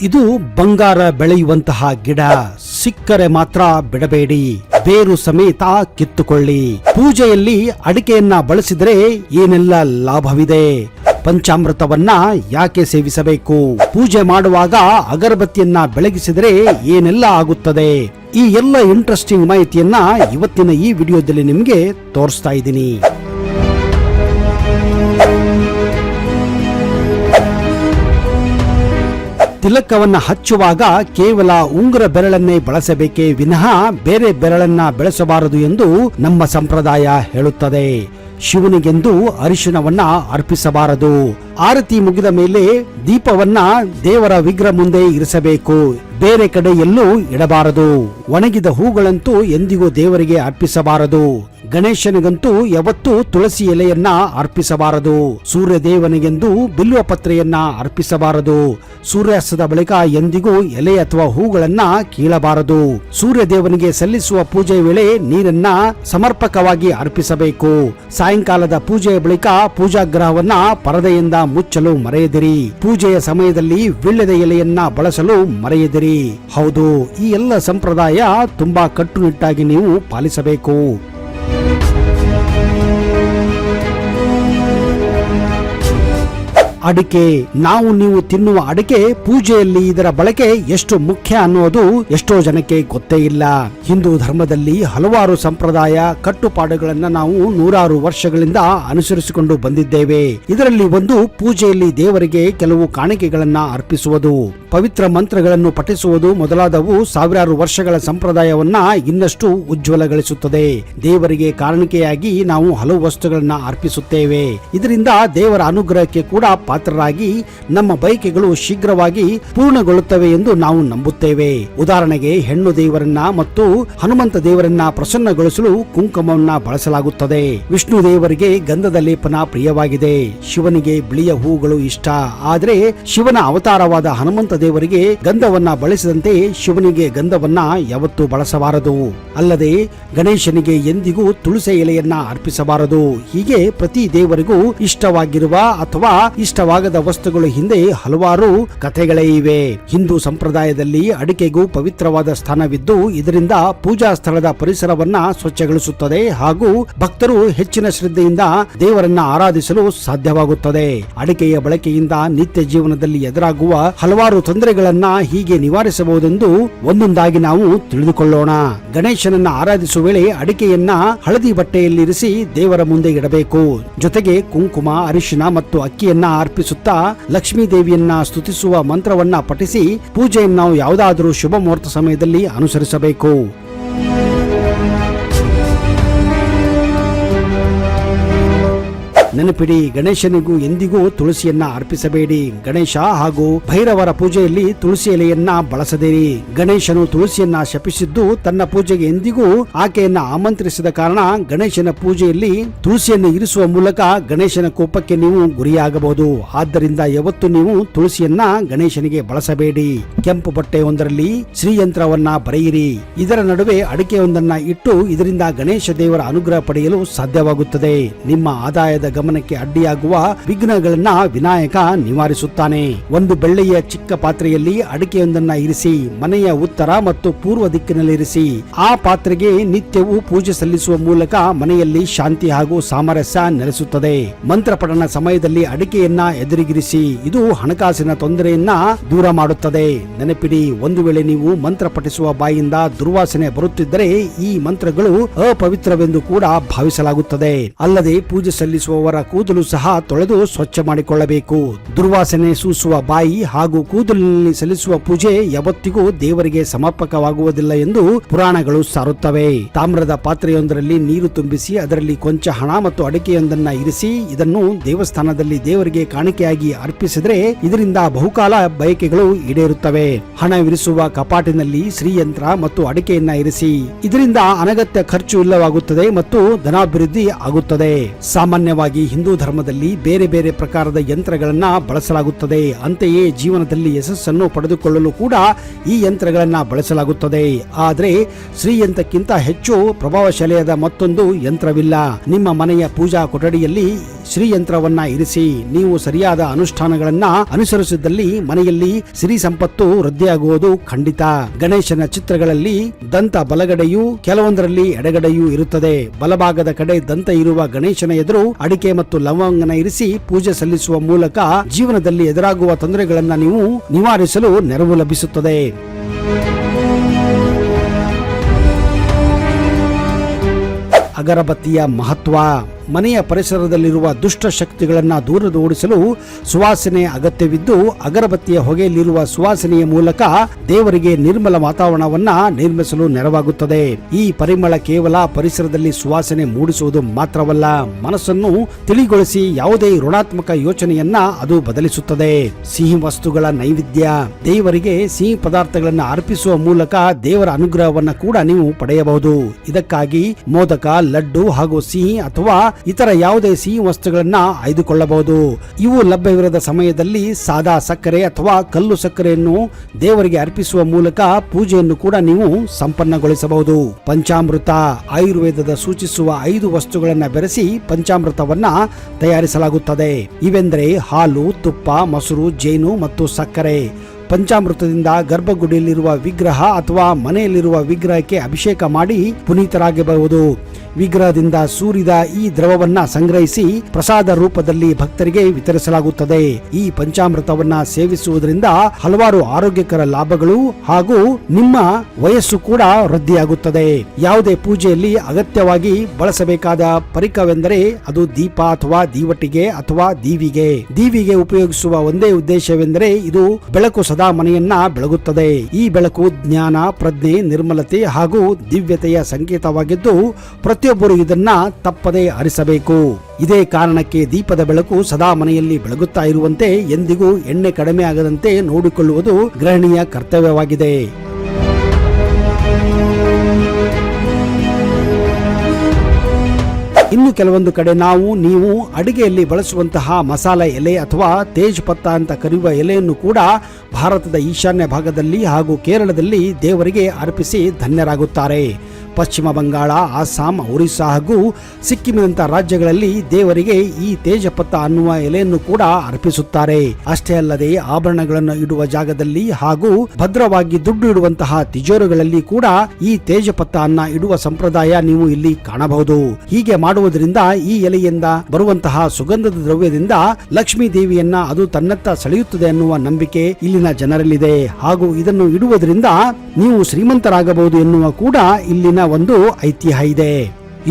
ಇದು ಬಂಗಾರ ಬೆಳೆಯುವಂತಹ ಗಿಡ, ಸಿಕ್ಕರೆ ಮಾತ್ರ ಬಿಡಬೇಡಿ, ಬೇರು ಸಮೇತ ಕಿತ್ತುಕೊಳ್ಳಿ. ಪೂಜೆಯಲ್ಲಿ ಅಡಿಕೆಯನ್ನ ಬಳಸಿದರೆ ಏನೆಲ್ಲ ಲಾಭವಿದೆ? ಪಂಚಾಮೃತವನ್ನ ಯಾಕೆ ಸೇವಿಸಬೇಕು? ಪೂಜೆ ಮಾಡುವಾಗ ಅಗರಬತ್ತಿಯನ್ನ ಬೆಳಗಿಸಿದರೆ ಏನೆಲ್ಲ ಆಗುತ್ತದೆ? ಈ ಎಲ್ಲ ಇಂಟ್ರೆಸ್ಟಿಂಗ್ ಮಾಹಿತಿಯನ್ನ ಇವತ್ತಿನ ಈ ವಿಡಿಯೋದಲ್ಲಿ ನಿಮ್ಗೆ ತೋರಿಸ್ತಾ ಇದ್ದೀನಿ. ತಿಲಕವನ್ನ ಹಚ್ಚುವಾಗ ಕೇವಲ ಉಂಗುರ ಬೆರಳನ್ನೇ ಬಳಸಬೇಕೇ ವಿನಃ ಬೇರೆ ಬೆರಳನ್ನ ಬೆಳೆಸಬಾರದು ಎಂದು ನಮ್ಮ ಸಂಪ್ರದಾಯ ಹೇಳುತ್ತದೆ. ಶಿವನಿಗೆಂದು ಅರಿಶಿಣವನ್ನ ಅರ್ಪಿಸಬಾರದು. ಆರತಿ ಮುಗಿದ ಮೇಲೆ ದೀಪವನ್ನ ದೇವರ ವಿಗ್ರಹ ಮುಂದೆ ಇರಿಸಬೇಕು, ಬೇರೆ ಕಡೆ ಎಲ್ಲೂ ಇಡಬಾರದು. ಒಣಗಿದ ಹೂಗಳಂತೂ ಎಂದಿಗೂ ದೇವರಿಗೆ ಅರ್ಪಿಸಬಾರದು. ಗಣೇಶನಿಗಂತೂ ಯಾವತ್ತೂ ತುಳಸಿ ಎಲೆಯನ್ನ ಅರ್ಪಿಸಬಾರದು. ಸೂರ್ಯ ದೇವನಿಗೆಂದು ಬಿಲ್ವ ಪತ್ರೆಯನ್ನ ಅರ್ಪಿಸಬಾರದು. ಸೂರ್ಯಾಸ್ತದ ಬಳಿಕ ಎಂದಿಗೂ ಎಲೆ ಅಥವಾ ಹೂಗಳನ್ನ ಕೀಳಬಾರದು. ಸೂರ್ಯ ದೇವನಿಗೆ ಸಲ್ಲಿಸುವ ಪೂಜೆ ವೇಳೆ ನೀರನ್ನ ಸಮರ್ಪಕವಾಗಿ ಅರ್ಪಿಸಬೇಕು. ಸಾಯಂಕಾಲದ ಪೂಜೆಯ ಬಳಿಕ ಪೂಜಾಗ್ರಹವನ್ನ ಪರದೆಯಿಂದ ಮುಚ್ಚಲು ಮರೆಯದಿರಿ. ಪೂಜೆಯ ಸಮಯದಲ್ಲಿ ವೀಳ್ಯದ ಎಲೆಯನ್ನ ಬಳಸಲು ಮರೆಯದಿರಿ. ಹೌದು, ಈ ಎಲ್ಲ ಸಂಪ್ರದಾಯ ತುಂಬಾ ಕಟ್ಟುನಿಟ್ಟಾಗಿ ನೀವು ಪಾಲಿಸಬೇಕು. ಅಡಿಕೆ, ನಾವು ನೀವು ತಿನ್ನುವ ಅಡಿಕೆ ಪೂಜೆಯಲ್ಲಿ ಇದರ ಬಳಕೆ ಎಷ್ಟು ಮುಖ್ಯ ಅನ್ನೋದು ಎಷ್ಟೋ ಜನಕ್ಕೆ ಗೊತ್ತೇ ಇಲ್ಲ. ಹಿಂದೂ ಧರ್ಮದಲ್ಲಿ ಹಲವಾರು ಸಂಪ್ರದಾಯ ಕಟ್ಟುಪಾಡುಗಳನ್ನ ನಾವು ನೂರಾರು ವರ್ಷಗಳಿಂದ ಅನುಸರಿಸಿಕೊಂಡು ಬಂದಿದ್ದೇವೆ. ಇದರಲ್ಲಿ ಒಂದು ಪೂಜೆಯಲ್ಲಿ ದೇವರಿಗೆ ಕೆಲವು ಕಾಣಿಕೆಗಳನ್ನ ಅರ್ಪಿಸುವುದು, ಪವಿತ್ರ ಮಂತ್ರಗಳನ್ನು ಪಠಿಸುವುದು ಮೊದಲಾದವು ಸಾವಿರಾರು ವರ್ಷಗಳ ಸಂಪ್ರದಾಯವನ್ನ ಇನ್ನಷ್ಟು ಉಜ್ವಲಗೊಳಿಸುತ್ತದೆ. ದೇವರಿಗೆ ಕಾಣಿಕೆಯಾಗಿ ನಾವು ಹಲವು ವಸ್ತುಗಳನ್ನ ಅರ್ಪಿಸುತ್ತೇವೆ. ಇದರಿಂದ ದೇವರ ಅನುಗ್ರಹಕ್ಕೆ ಕೂಡ ಪಾತ್ರರಾಗಿ ನಮ್ಮ ಬಯಕೆಗಳು ಶೀಘ್ರವಾಗಿ ಪೂರ್ಣಗೊಳ್ಳುತ್ತವೆ ಎಂದು ನಾವು ನಂಬುತ್ತೇವೆ. ಉದಾಹರಣೆಗೆ ಹೆಣ್ಣು ದೇವರನ್ನ ಮತ್ತು ಹನುಮಂತ ದೇವರನ್ನ ಪ್ರಸನ್ನಗೊಳಿಸಲು ಕುಂಕುಮವನ್ನ ಬಳಸಲಾಗುತ್ತದೆ. ವಿಷ್ಣು ದೇವರಿಗೆ ಗಂಧದ ಲೇಪನ ಪ್ರಿಯವಾಗಿದೆ. ಶಿವನಿಗೆ ಬಿಳಿಯ ಹೂಗಳು ಇಷ್ಟ. ಆದರೆ ಶಿವನ ಅವತಾರವಾದ ಹನುಮಂತ ದೇವರಿಗೆ ಗಂಧವನ್ನ ಬಳಸಿದಂತೆ ಶಿವನಿಗೆ ಗಂಧವನ್ನ ಯಾವತ್ತೂ ಬಳಸಬಾರದು. ಅಲ್ಲದೆ ಗಣೇಶನಿಗೆ ಎಂದಿಗೂ ತುಳಸಿ ಎಲೆಯನ್ನ ಅರ್ಪಿಸಬಾರದು. ಹೀಗೆ ಪ್ರತಿ ದೇವರಿಗೂ ಇಷ್ಟವಾಗಿರುವ ಅಥವಾ ಇಷ್ಟವಾಗದ ವಸ್ತುಗಳು ಹಿಂದೆ ಹಲವಾರು ಕಥೆಗಳೇ ಇವೆ. ಹಿಂದೂ ಸಂಪ್ರದಾಯದಲ್ಲಿ ಅಡಿಕೆಗೂ ಪವಿತ್ರವಾದ ಸ್ಥಾನವಿದ್ದು ಇದರಿಂದ ಪೂಜಾ ಸ್ಥಳದ ಪರಿಸರವನ್ನ ಸ್ವಚ್ಛಗೊಳಿಸುತ್ತದೆ ಹಾಗೂ ಭಕ್ತರು ಹೆಚ್ಚಿನ ಶ್ರದ್ಧೆಯಿಂದ ದೇವರನ್ನ ಆರಾಧಿಸಲು ಸಾಧ್ಯವಾಗುತ್ತದೆ. ಅಡಿಕೆಯ ಬಳಕೆಯಿಂದ ನಿತ್ಯ ಜೀವನದಲ್ಲಿ ಎದುರಾಗುವ ಹಲವಾರು ತೊಂದರೆಗಳನ್ನ ಹೀಗೆ ನಿವಾರಿಸಬಹುದೆಂದು ಒಂದೊಂದಾಗಿ ನಾವು ತಿಳಿದುಕೊಳ್ಳೋಣ. ಗಣೇಶನನ್ನ ಆರಾಧಿಸುವ ವೇಳೆ ಅಡಿಕೆಯನ್ನ ಹಳದಿ ಬಟ್ಟೆಯಲ್ಲಿರಿಸಿ ದೇವರ ಮುಂದೆ ಇಡಬೇಕು. ಜೊತೆಗೆ ಕುಂಕುಮ, ಅರಿಶಿಣ ಮತ್ತು ಅಕ್ಕಿಯನ್ನ ಅರ್ಪಿಸುತ್ತಾ ಲಕ್ಷ್ಮೀ ದೇವಿಯನ್ನ ಸ್ತುತಿಸುವ ಮಂತ್ರವನ್ನ ಪಠಿಸಿ ಪೂಜೆಯನ್ನು ನಾವು ಯಾವುದಾದರೂ ಶುಭ ಮುಹೂರ್ತ ಸಮಯದಲ್ಲಿ ಅನುಸರಿಸಬೇಕು. ನೆನಪಿಡಿ, ಗಣೇಶನಿಗೂ ಎಂದಿಗೂ ತುಳಸಿಯನ್ನ ಅರ್ಪಿಸಬೇಡಿ. ಗಣೇಶ ಹಾಗೂ ಭೈರವರ ಪೂಜೆಯಲ್ಲಿ ತುಳಸಿ ಎಲೆಯನ್ನ ಬಳಸದಿರಿ. ಗಣೇಶನು ತುಳಸಿಯನ್ನ ಶಪಿಸಿದ್ದು ತನ್ನ ಪೂಜೆಗೆ ಎಂದಿಗೂ ಆಕೆಯನ್ನ ಆಮಂತ್ರಿಸಿದ ಕಾರಣ ಗಣೇಶನ ಪೂಜೆಯಲ್ಲಿ ತುಳಸಿಯನ್ನು ಇರಿಸುವ ಮೂಲಕ ಗಣೇಶನ ಕೋಪಕ್ಕೆ ನೀವು ಗುರಿಯಾಗಬಹುದು. ಆದ್ದರಿಂದ ಯಾವತ್ತು ನೀವು ತುಳಸಿಯನ್ನ ಗಣೇಶನಿಗೆ ಬಳಸಬೇಡಿ. ಕೆಂಪು ಬಟ್ಟೆಯೊಂದರಲ್ಲಿ ಶ್ರೀಯಂತ್ರವನ್ನ ಬರೆಯಿರಿ. ಇದರ ನಡುವೆ ಅಡಿಕೆಯೊಂದನ್ನ ಇಟ್ಟು ಇದರಿಂದ ಗಣೇಶ ದೇವರ ಅನುಗ್ರಹ ಪಡೆಯಲು ಸಾಧ್ಯವಾಗುತ್ತದೆ. ನಿಮ್ಮ ಆದಾಯದ ಗಮನಕ್ಕೆ ಅಡ್ಡಿಯಾಗುವ ವಿಘ್ನಗಳನ್ನ ವಿನಾಯಕ ನಿವಾರಿಸುತ್ತಾನೆ. ಒಂದು ಬೆಳ್ಳಿಯ ಚಿಕ್ಕ ಪಾತ್ರೆಯಲ್ಲಿ ಅಡಿಕೆಯೊಂದನ್ನ ಇರಿಸಿ ಮನೆಯ ಉತ್ತರ ಮತ್ತು ಪೂರ್ವ ದಿಕ್ಕಿನಲ್ಲಿರಿಸಿ. ಆ ಪಾತ್ರೆಗೆ ನಿತ್ಯವೂ ಪೂಜೆ ಸಲ್ಲಿಸುವ ಮೂಲಕ ಮನೆಯಲ್ಲಿ ಶಾಂತಿ ಹಾಗೂ ಸಾಮರಸ್ಯ ನೆಲೆಸುತ್ತದೆ. ಮಂತ್ರ ಪಠಣ ಸಮಯದಲ್ಲಿ ಅಡಿಕೆಯನ್ನ ಎದುರಿಗಿರಿಸಿ. ಇದು ಹಣಕಾಸಿನ ತೊಂದರೆಯನ್ನ ದೂರ ಮಾಡುತ್ತದೆ. ನೆನಪಿಡಿ, ಒಂದು ವೇಳೆ ನೀವು ಮಂತ್ರ ಪಠಿಸುವ ಬಾಯಿಂದ ದುರ್ವಾಸನೆ ಬರುತ್ತಿದ್ದರೆ ಈ ಮಂತ್ರಗಳು ಅಪವಿತ್ರವೆಂದು ಕೂಡ ಭಾವಿಸಲಾಗುತ್ತದೆ. ಅಲ್ಲದೆ ಪೂಜೆ ಸಲ್ಲಿಸುವವರ ಕೂದಲು ಸಹ ತೊಳೆದು ಸ್ವಚ್ಛ ಮಾಡಿಕೊಳ್ಳಬೇಕು. ದುರ್ವಾಸನೆ ಸೂಸುವ ಬಾಯಿ ಹಾಗೂ ಕೂದಲಿನಲ್ಲಿ ಸಲ್ಲಿಸುವ ಪೂಜೆ ಯಾವತ್ತಿಗೂ ದೇವರಿಗೆ ಸಮರ್ಪಕವಾಗುವುದಿಲ್ಲ ಎಂದು ಪುರಾಣಗಳು ಸಾರುತ್ತವೆ. ತಾಮ್ರದ ಪಾತ್ರೆಯೊಂದರಲ್ಲಿ ನೀರು ತುಂಬಿಸಿ ಅದರಲ್ಲಿ ಕೊಂಚ ಹಣ ಮತ್ತು ಅಡಿಕೆಯೊಂದನ್ನ ಇರಿಸಿ ಇದನ್ನು ದೇವಸ್ಥಾನದಲ್ಲಿ ದೇವರಿಗೆ ಕಾಣಿಕೆಯಾಗಿ ಅರ್ಪಿಸಿದರೆ ಇದರಿಂದ ಬಹುಕಾಲ ಬಯಕೆಗಳು ಈಡೇರುತ್ತವೆ. ಹಣವಿರಿಸುವ ಕಪಾಟಿನಲ್ಲಿ ಶ್ರೀಯಂತ್ರ ಮತ್ತು ಅಡಿಕೆಯನ್ನ ಇರಿಸಿ. ಇದರಿಂದ ಅನಗತ್ಯ ಖರ್ಚು ಇಲ್ಲವಾಗುತ್ತದೆ ಮತ್ತು ಧನಾಭಿವೃದ್ಧಿ ಆಗುತ್ತದೆ. ಸಾಮಾನ್ಯವಾಗಿ ಹೀಗಾಗಿ ಹಿಂದೂ ಧರ್ಮದಲ್ಲಿ ಬೇರೆ ಬೇರೆ ಪ್ರಕಾರದ ಯಂತ್ರಗಳನ್ನ ಬಳಸಲಾಗುತ್ತದೆ. ಅಂತೆಯೇ ಜೀವನದಲ್ಲಿ ಯಶಸ್ಸನ್ನು ಪಡೆದುಕೊಳ್ಳಲು ಕೂಡ ಈ ಯಂತ್ರಗಳನ್ನ ಬಳಸಲಾಗುತ್ತದೆ. ಆದರೆ ಶ್ರೀಯಂತ್ರಕ್ಕಿಂತ ಹೆಚ್ಚು ಪ್ರಭಾವಶಾಲಿಯಾದ ಮತ್ತೊಂದು ಯಂತ್ರವಿಲ್ಲ. ನಿಮ್ಮ ಮನೆಯ ಪೂಜಾ ಕೊಠಡಿಯಲ್ಲಿ ಶ್ರೀಯಂತ್ರವನ್ನ ಇರಿಸಿ. ನೀವು ಸರಿಯಾದ ಅನುಷ್ಠಾನಗಳನ್ನ ಅನುಸರಿಸಿದಲ್ಲಿ ಮನೆಯಲ್ಲಿ ಸಿರಿ ಸಂಪತ್ತು ವೃದ್ಧಿಯಾಗುವುದು ಖಂಡಿತ. ಗಣೇಶನ ಚಿತ್ರಗಳಲ್ಲಿ ದಂತ ಬಲಗಡೆಯೂ ಕೆಲವೊಂದರಲ್ಲಿ ಎಡಗಡೆಯೂ ಇರುತ್ತದೆ. ಬಲಭಾಗದ ಕಡೆ ದಂತ ಇರುವ ಗಣೇಶನ ಎದುರು ಅಡಿಕೆ ಮತ್ತು ಲವಂಗನ ಇರಿಸಿ ಪೂಜೆ ಸಲ್ಲಿಸುವ ಮೂಲಕ ಜೀವನದಲ್ಲಿ ಎದುರಾಗುವ ತೊಂದರೆಗಳನ್ನ ನೀವು ನಿವಾರಿಸಲು ನೆರವು ಲಭಿಸುತ್ತದೆ. ಅಗರಬತ್ತಿಯ ಮಹತ್ವ. ಮನೆಯ ಪರಿಸರದಲ್ಲಿರುವ ದುಷ್ಟ ಶಕ್ತಿಗಳನ್ನು ದೂರದೋಡಿಸಲು ಸುವಾಸನೆ ಅಗತ್ಯವಿದ್ದು, ಅಗರಬತ್ತಿಯ ಹೊಗೆಯಲ್ಲಿರುವ ಸುವಾಸನೆಯ ಮೂಲಕ ದೇವರಿಗೆ ನಿರ್ಮಲ ವಾತಾವರಣವನ್ನ ನಿರ್ಮಿಸಲು ನೆರವಾಗುತ್ತದೆ. ಈ ಪರಿಮಳ ಕೇವಲ ಪರಿಸರದಲ್ಲಿ ಸುವಾಸನೆ ಮೂಡಿಸುವುದು ಮಾತ್ರವಲ್ಲ, ಮನಸ್ಸನ್ನು ತಿಳಿಗೊಳಿಸಿ ಯಾವುದೇ ಋಣಾತ್ಮಕ ಯೋಚನೆಯನ್ನ ಅದು ಬದಲಿಸುತ್ತದೆ. ಸಿಹಿ ವಸ್ತುಗಳ ನೈವೇದ್ಯ. ದೇವರಿಗೆ ಸಿಹಿ ಪದಾರ್ಥಗಳನ್ನು ಅರ್ಪಿಸುವ ಮೂಲಕ ದೇವರ ಅನುಗ್ರಹವನ್ನ ಕೂಡ ನೀವು ಪಡೆಯಬಹುದು. ಇದಕ್ಕಾಗಿ ಮೋದಕ, ಲಡ್ಡು ಹಾಗೂ ಸಿಹಿ ಅಥವಾ ಇತರ ಯಾವುದೇ ಸಿಹಿ ವಸ್ತುಗಳನ್ನ ಆಯ್ದುಕೊಳ್ಳಬಹುದು. ಇವು ಲಭ್ಯವಿರದ ಸಮಯದಲ್ಲಿ ಸಾದಾ ಸಕ್ಕರೆ ಅಥವಾ ಕಲ್ಲು ಸಕ್ಕರೆಯನ್ನು ದೇವರಿಗೆ ಅರ್ಪಿಸುವ ಮೂಲಕ ಪೂಜೆಯನ್ನು ಕೂಡ ನೀವು ಸಂಪನ್ನಗೊಳಿಸಬಹುದು. ಪಂಚಾಮೃತ. ಆಯುರ್ವೇದದ ಸೂಚಿಸುವ 5 ವಸ್ತುಗಳನ್ನ ಬೆರೆಸಿ ಪಂಚಾಮೃತವನ್ನ ತಯಾರಿಸಲಾಗುತ್ತದೆ. ಇವೆಂದರೆ ಹಾಲು, ತುಪ್ಪ, ಮೊಸರು, ಜೇನು ಮತ್ತು ಸಕ್ಕರೆ. ಪಂಚಾಮೃತದಿಂದ ಗರ್ಭಗುಡಿಯಲ್ಲಿರುವ ವಿಗ್ರಹ ಅಥವಾ ಮನೆಯಲ್ಲಿರುವ ವಿಗ್ರಹಕ್ಕೆ ಅಭಿಷೇಕ ಮಾಡಿ ಪುನೀತರಾಗಬಹುದು. ವಿಗ್ರಹದಿಂದ ಸೂರಿದ ಈ ದ್ರವವನ್ನ ಸಂಗ್ರಹಿಸಿ ಪ್ರಸಾದ ರೂಪದಲ್ಲಿ ಭಕ್ತರಿಗೆ ವಿತರಿಸಲಾಗುತ್ತದೆ. ಈ ಪಂಚಾಮೃತವನ್ನ ಸೇವಿಸುವುದರಿಂದ ಹಲವಾರು ಆರೋಗ್ಯಕರ ಲಾಭಗಳು ಹಾಗೂ ನಿಮ್ಮ ವಯಸ್ಸು ಕೂಡ ವೃದ್ಧಿಯಾಗುತ್ತದೆ. ಯಾವುದೇ ಪೂಜೆಯಲ್ಲಿ ಅಗತ್ಯವಾಗಿ ಬಳಸಬೇಕಾದ ಪರಿಕರವೆಂದರೆ ಅದು ದೀಪ ಅಥವಾ ದೀವಟಿಗೆ ಅಥವಾ ದೀವಿಗೆ. ದೀವಿಗೆ ಉಪಯೋಗಿಸುವ ಒಂದೇ ಉದ್ದೇಶವೆಂದರೆ ಇದು ಬೆಳಕು ಸದಾ ಮನೆಯನ್ನ ಬೆಳಗುತ್ತದೆ. ಈ ಬೆಳಕು ಜ್ಞಾನ, ಪ್ರಜ್ಞೆ, ನಿರ್ಮಲತೆ ಹಾಗೂ ದಿವ್ಯತೆಯ ಸಂಕೇತವಾಗಿದ್ದು ಪ್ರತಿಯೊಬ್ಬರು ಇದನ್ನ ತಪ್ಪದೇ ಅರಿಸಬೇಕು. ಇದೇ ಕಾರಣಕ್ಕೆ ದೀಪದ ಬೆಳಕು ಸದಾ ಮನೆಯಲ್ಲಿ ಬೆಳಗುತ್ತಾ ಇರುವಂತೆ ಎಂದಿಗೂ ಎಣ್ಣೆ ಕಡಿಮೆ ಆಗದಂತೆ ನೋಡಿಕೊಳ್ಳುವುದು ಗೃಹಿಣಿಯ ಕರ್ತವ್ಯವಾಗಿದೆ. ಇನ್ನು ಕೆಲವೊಂದು ಕಡೆ ನೀವು ಅಡಿಗೆಯಲ್ಲಿ ಬಳಸುವಂತಹ ಮಸಾಲೆ ಎಲೆ ಅಥವಾ ತೇಜ್ ಪತ್ತ ಅಂತ ಕರೆಯುವ ಎಲೆಯನ್ನು ಕೂಡ ಭಾರತದ ಈಶಾನ್ಯ ಭಾಗದಲ್ಲಿ ಹಾಗೂ ಕೇರಳದಲ್ಲಿ ದೇವರಿಗೆ ಅರ್ಪಿಸಿ ಧನ್ಯರಾಗುತ್ತಾರೆ. ಪಶ್ಚಿಮ ಬಂಗಾಳ, ಅಸ್ಸಾಂ, ಒರಿಸ್ಸಾ ಹಾಗೂ ಸಿಕ್ಕಿಂನಂತ ರಾಜ್ಯಗಳಲ್ಲಿ ದೇವರಿಗೆ ಈ ತೇಜಪತ್ತ ಅನ್ನುವ ಎಲೆಯನ್ನು ಕೂಡ ಅರ್ಪಿಸುತ್ತಾರೆ. ಅಷ್ಟೇ ಅಲ್ಲದೆ ಆಭರಣಗಳನ್ನು ಇಡುವ ಜಾಗದಲ್ಲಿ ಹಾಗೂ ಭದ್ರವಾಗಿ ದುಡ್ಡು ಇಡುವಂತಹ ತಿಜೋರಿಗಳಲ್ಲಿ ಕೂಡ ಈ ತೇಜಪತ್ತ ಅನ್ನ ಇಡುವ ಸಂಪ್ರದಾಯ ನೀವು ಇಲ್ಲಿ ಕಾಣಬಹುದು. ಹೀಗೆ ಮಾಡುವುದರಿಂದ ಈ ಎಲೆಯಿಂದ ಬರುವಂತಹ ಸುಗಂಧದ ದ್ರವ್ಯದಿಂದ ಲಕ್ಷ್ಮೀ ದೇವಿಯನ್ನ ಅದು ತನ್ನತ್ತ ಸೆಳೆಯುತ್ತದೆ ಅನ್ನುವ ನಂಬಿಕೆ ಇಲ್ಲಿನ ಜನರಲ್ಲಿದೆ. ಹಾಗೂ ಇದನ್ನು ಇಡುವುದರಿಂದ ನೀವು ಶ್ರೀಮಂತರಾಗಬಹುದು ಎನ್ನುವ ಕೂಡ ಇಲ್ಲಿನ ಒಂದು ಐತಿಹ್ಯ ಇದೆ.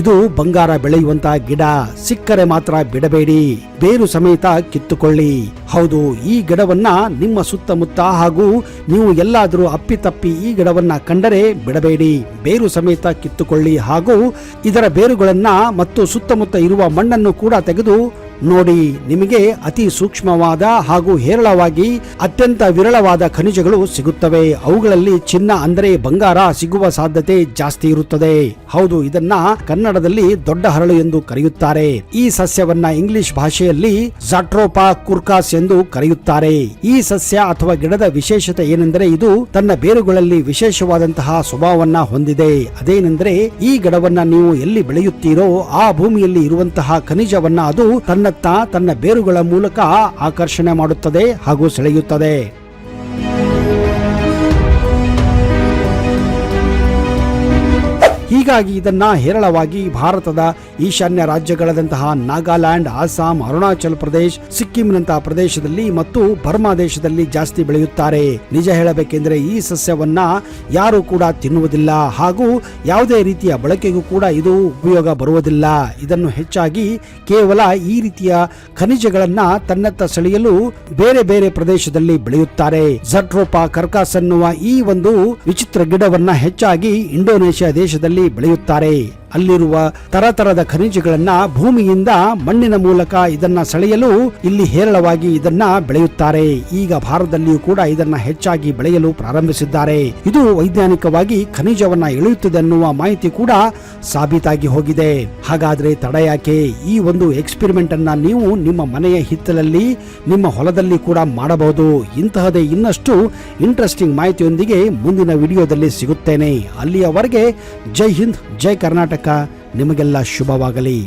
ಇದು ಬಂಗಾರ ಬೆಳೆಯುವಂತಹ ಗಿಡ. ಸಿಕ್ಕರೆ ಮಾತ್ರ ಬಿಡಬೇಡಿ, ಬೇರು ಸಮೇತ ಕಿತ್ತುಕೊಳ್ಳಿ. ಹೌದು, ಈ ಗಿಡವನ್ನ ನಿಮ್ಮ ಸುತ್ತಮುತ್ತ ಹಾಗೂ ನೀವು ಎಲ್ಲಾದರೂ ಅಪ್ಪಿತಪ್ಪಿ ಈ ಗಿಡವನ್ನ ಕಂಡರೆ ಬಿಡಬೇಡಿ, ಬೇರು ಸಮೇತ ಕಿತ್ತುಕೊಳ್ಳಿ. ಹಾಗೂ ಇದರ ಬೇರುಗಳನ್ನ ಮತ್ತು ಸುತ್ತಮುತ್ತ ಇರುವ ಮಣ್ಣನ್ನು ಕೂಡ ತೆಗೆದು ನೋಡಿ. ನಿಮಗೆ ಅತಿ ಸೂಕ್ಷ್ಮವಾದ ಹಾಗೂ ಹೇರಳವಾಗಿ ಅತ್ಯಂತ ವಿರಳವಾದ ಖನಿಜಗಳು ಸಿಗುತ್ತವೆ. ಅವುಗಳಲ್ಲಿ ಚಿನ್ನ ಅಂದರೆ ಬಂಗಾರ ಸಿಗುವ ಸಾಧ್ಯತೆ ಜಾಸ್ತಿ ಇರುತ್ತದೆ. ಹೌದು, ಇದನ್ನ ಕನ್ನಡದಲ್ಲಿ ದೊಡ್ಡ ಹರಳು ಎಂದು ಕರೆಯುತ್ತಾರೆ. ಈ ಸಸ್ಯವನ್ನ ಇಂಗ್ಲಿಷ್ ಭಾಷೆಯಲ್ಲಿ ಝಾಟ್ರೋಪಾ ಕುರ್ಕಾಸ್ ಎಂದು ಕರೆಯುತ್ತಾರೆ. ಈ ಸಸ್ಯ ಅಥವಾ ಗಿಡದ ವಿಶೇಷತೆ ಏನೆಂದರೆ ಇದು ತನ್ನ ಬೇರುಗಳಲ್ಲಿ ವಿಶೇಷವಾದಂತಹ ಸ್ವಭಾವವನ್ನ ಹೊಂದಿದೆ. ಅದೇನೆಂದರೆ ಈ ಗಿಡವನ್ನ ನೀವು ಎಲ್ಲಿ ಬೆಳೆಯುತ್ತೀರೋ ಆ ಭೂಮಿಯಲ್ಲಿ ಇರುವಂತಹ ಖನಿಜವನ್ನ ಅದು ತನ್ನ ಬೇರುಗಳ ಮೂಲಕ ಆಕರ್ಷಣೆ ಮಾಡುತ್ತದೆ ಹಾಗೂ ಸೆಳೆಯುತ್ತದೆ. ಹೀಗಾಗಿ ಇದನ್ನ ಹೇರಳವಾಗಿ ಭಾರತದ ಈಶಾನ್ಯ ರಾಜ್ಯಗಳಾದಂತಹ ನಾಗಾಲ್ಯಾಂಡ್, ಅಸ್ಸಾಂ, ಅರುಣಾಚಲ ಪ್ರದೇಶ, ಸಿಕ್ಕಿಂನಂತಹ ಪ್ರದೇಶದಲ್ಲಿ ಮತ್ತು ಬರ್ಮಾ ದೇಶದಲ್ಲಿ ಜಾಸ್ತಿ ಬೆಳೆಯುತ್ತಾರೆ. ನಿಜ ಹೇಳಬೇಕೆಂದರೆ ಈ ಸಸ್ಯವನ್ನ ಯಾರು ಕೂಡ ತಿನ್ನುವುದಿಲ್ಲ ಹಾಗೂ ಯಾವುದೇ ರೀತಿಯ ಬಳಕೆಗೂ ಕೂಡ ಇದು ಉಪಯೋಗ ಬರುವುದಿಲ್ಲ. ಇದನ್ನು ಹೆಚ್ಚಾಗಿ ಕೇವಲ ಈ ರೀತಿಯ ಖನಿಜಗಳನ್ನ ತನ್ನತ್ತ ಸೆಳೆಯಲು ಬೇರೆ ಬೇರೆ ಪ್ರದೇಶದಲ್ಲಿ ಬೆಳೆಯುತ್ತಾರೆ. ಝಟ್ರೋಪಾ ಕರ್ಕಾಸ್ ಅನ್ನುವ ಈ ಒಂದು ವಿಚಿತ್ರ ಗಿಡವನ್ನ ಹೆಚ್ಚಾಗಿ ಇಂಡೋನೇಷ್ಯಾ ದೇಶದಲ್ಲಿ ಬೆಳೆಯುತ್ತಾರೆ. ಅಲ್ಲಿರುವ ತರತರದ ಖನಿಜಗಳನ್ನ ಭೂಮಿಯಿಂದ ಮಣ್ಣಿನ ಮೂಲಕ ಇದನ್ನ ಸೆಳೆಯಲು ಇಲ್ಲಿ ಹೇರಳವಾಗಿ ಇದನ್ನ ಬೆಳೆಯುತ್ತಾರೆ. ಈಗ ಭಾರತದಲ್ಲಿಯೂ ಕೂಡ ಇದನ್ನ ಹೆಚ್ಚಾಗಿ ಬೆಳೆಯಲು ಪ್ರಾರಂಭಿಸಿದ್ದಾರೆ. ಇದು ವೈಜ್ಞಾನಿಕವಾಗಿ ಖನಿಜವನ್ನ ಎಳೆಯುತ್ತದೆ ಅನ್ನುವ ಮಾಹಿತಿ ಕೂಡ ಸಾಬೀತಾಗಿ ಹೋಗಿದೆ. ಹಾಗಾದ್ರೆ ತಡ ಯಾಕೆ? ಈ ಒಂದು ಎಕ್ಸ್ಪೆರಿಮೆಂಟ್ ಅನ್ನ ನೀವು ನಿಮ್ಮ ಮನೆಯ ಹಿತ್ತಲಲ್ಲಿ, ನಿಮ್ಮ ಹೊಲದಲ್ಲಿ ಕೂಡ ಮಾಡಬಹುದು. ಇಂತಹದೇ ಇನ್ನಷ್ಟು ಇಂಟ್ರೆಸ್ಟಿಂಗ್ ಮಾಹಿತಿಯೊಂದಿಗೆ ಮುಂದಿನ ವಿಡಿಯೋದಲ್ಲಿ ಸಿಗುತ್ತೇನೆ. ಅಲ್ಲಿಯವರೆಗೆ ಜೈ ಹಿಂದ್, ಜೈ ಕರ್ನಾಟಕ. ನಿಮಗೆಲ್ಲ ಶುಭವಾಗಲಿ.